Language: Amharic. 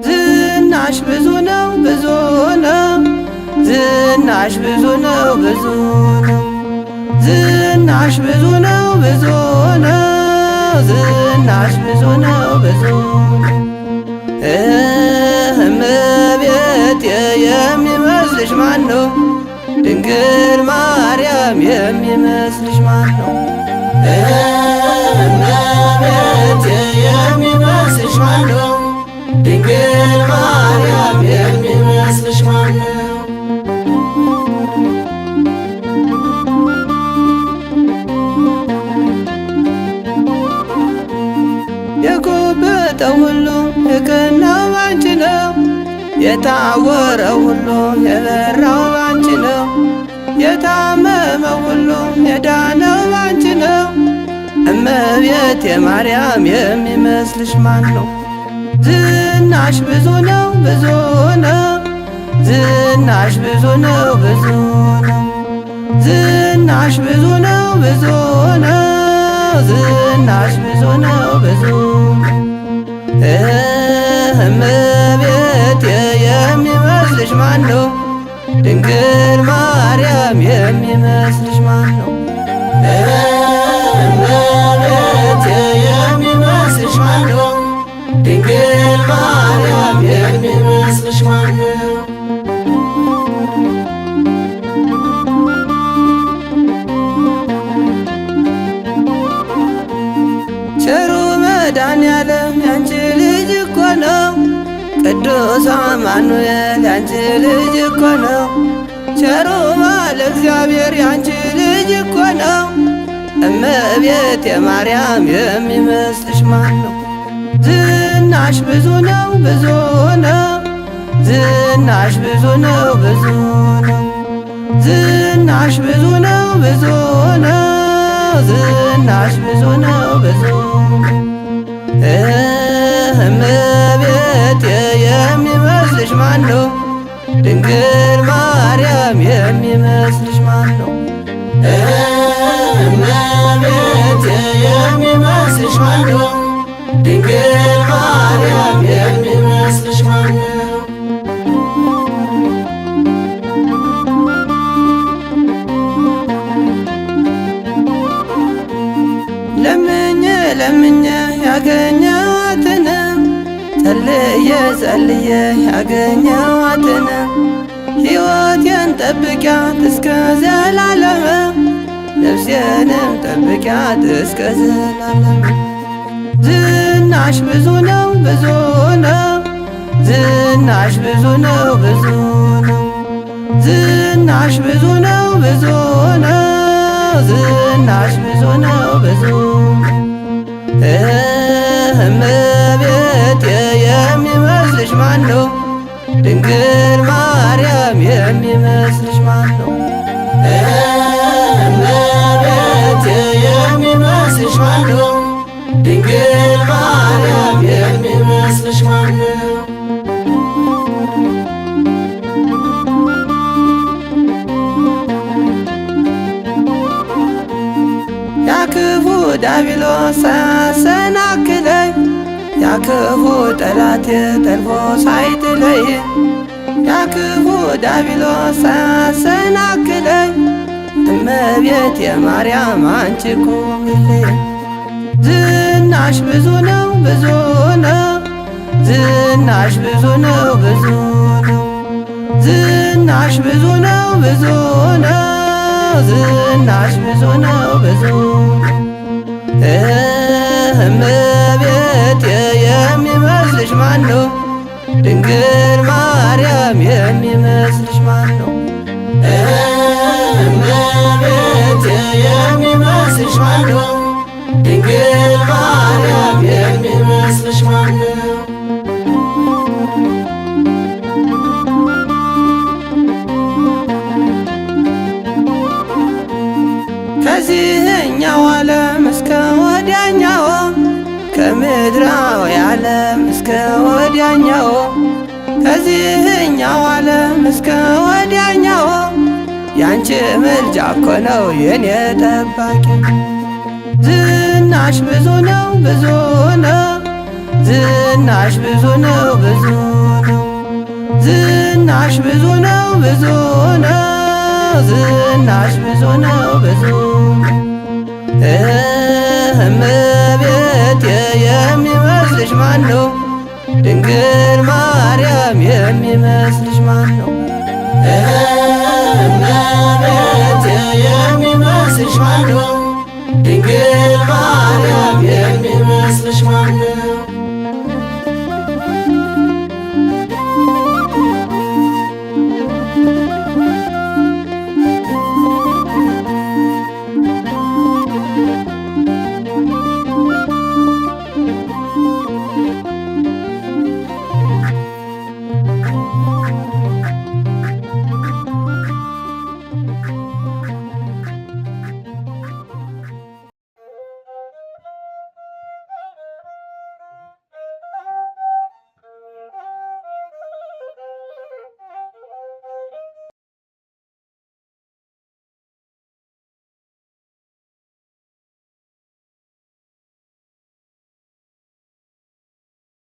ዝናሽ ብዙ ነው ብዙ ነው፣ ዝናሽ ብዙ ነው ብዙ ነው፣ ዝናሽ ብዙ ነው ብዙ ነው፣ ዝናሽ ብዙ ነው ብዙ ነው። እመቤቴ የሚመስልሽ ማን ነው? ድንግል ማርያም የሚመስልሽ ማን ነው? እመቤቴ የሚመስልሽ ማን ነው? ድንግል ማርያም የሚመስልሽ ማን ነው? የጎበጠው ሁሉ የቀናው ባንቺ ነው፣ የታወረው ሁሉ የበራው ባንቺ ነው፣ የታመመው ሁሉ የዳነው ባንቺ ነው። እመቤቴ ማርያም የሚመስልሽ ማን ነው? ዝናሽ ብዙ ነው ብዙ ነው፣ ዝናሽ ብዙ ነው ብዙ ነው፣ ዝናሽ ብዙ ነው ብዙ ነው፣ ዝናሽ ብዙ ነው ብዙ ነው። እመቤቴ የሚመስልሽ ማን ነው? ድንግል ማርያም የሚመስልሽ ማን ነው? እመቤቴ የሚመስልሽ ማን ነው? ድንግል ማርያም የሚመስልሽ ማን ነው? ቸሩ መድኃኔዓለም ያንቺ ልጅ እኮ ነው፣ ቅዱስ አማኑኤል ያንቺ ልጅ እኮ ነው፣ ቸሩ ባለ እግዚአብሔር ያንቺ ልጅ እኮ ነው። እመቤቴ ማርያም የሚመስልሽ ማን ነው? ዝናሽ ብዙ ነው ብዙ ነው፣ ዝናሽ ብዙ ነው ብዙ ነው፣ ዝናሽ ብዙ ነው ብዙ ነው፣ ዝናሽ ብዙ ነው ብዙ ነው። እመቤቴ የሚመስልሽ ማን ነው? ድንግል ማርያም የሚመስልሽ ማን ነው? እመቤቴ የሚመስልሽ ማን ነው? ድንግል ማርያም የሚመስልሽ ማን ነው? ለምኜ ለምኜ ያገኘኋትን፣ ጸልዬ ጸልዬ ያገኘኋትን፣ ሕይወቴን ጠብቂያት እስከ ዘላለም፣ ነፍሴንም ጠብቂያት እስከ ዘላለም። ዝናሽ ብዙ ነው ብዙ ነው፣ ዝናሽ ብዙ ነው ብዙ ነው፣ ዝናሽ ብዙ ነው ብዙ ነው፣ ዝናሽ ብዙ ነው ብዙ ነው። እመቤቴ የሚመስልሽ ማን ነው? ድንግል ማርያም የሚመስልሽ ማን ነው? እመቤቴ የሚመስልሽ ማን ነው? ድንግል ማርያም የሚመስልሽ ማን ነው? ያክፉ ዲያብሎስ ሳያሰናክለኝ፣ ያክፉ ጠላቴ ጠልፎ ሳይጥለኝ፣ ያክፉ ዲያብሎስ ሳያሰናክለኝ፣ እመቤቴ ማርያም አንቺ ቁሚልኝ። ዝናሽ ብዙ ነው ብዙ ነው፣ ዝናሽ ብዙ ነው ብዙ ነው፣ ዝናሽ ብዙ ነው ብዙ ነው፣ ዝናሽ ብዙ ነው ብዙ ነው። እመቤቴ የሚመስልሽ ማን ነው? ድንግል ማርያም የሚመስልሽ ማን ነው? እመቤቴ የሚመስልሽ ማን ነው? ድንግል ማርያም የሚመስልሽ ማን ነው? ከምድራዊ ዓለም እስከ ወዲያኛው ከዚህኛው ዓለም እስከ ወዲያኛው ያንቺ ምልጃ እኮ ነው የኔ ጠባቂ። ዝናሽ ብዙ ነው ብዙ ነው ዝናሽ ብዙ ነው ብዙ ነው ዝናሽ ብዙ ነው ብዙ ነው ዝናሽ ብዙ ነው ብዙ እመቤቴ የሚመስልሽ ማን ነው? ድንግል ማርያም የሚመስልሽ ማን ነው? እመቤቴ የሚመስልሽ ማን ነው? ድንግል ማርያም የሚመስልሽ ማን ነው?